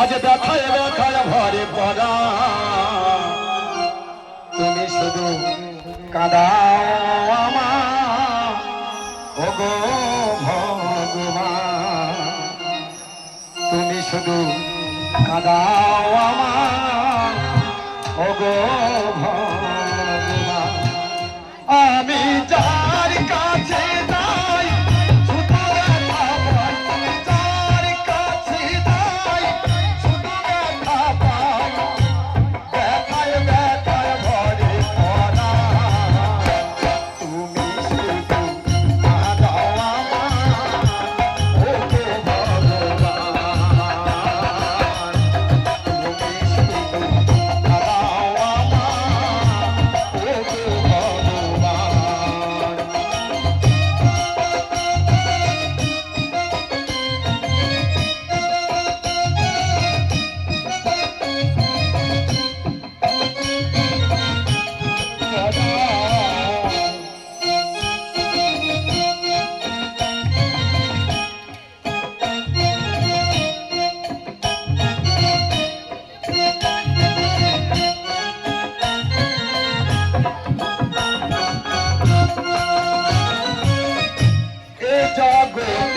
আজ ব্যথায় ব্যথায় ভরে পড়া তুমি শুধু কাঁদাও আমার ওগো ভগবান তুমি শুধু কাঁদাও আমার ওগো ভগবান আমি যার কাছে যাই শুধু ব্যথা পাই আমি যার কাছে যাই শুধু ব্যথা পাই ব্যথায় ব্যথায় ভরে পড়া তুমি শুধু কাঁদাও আমার ওগো ভগবান তুমি শুধু কাঁদাও আমার ওগো ভগবান এ জগৎ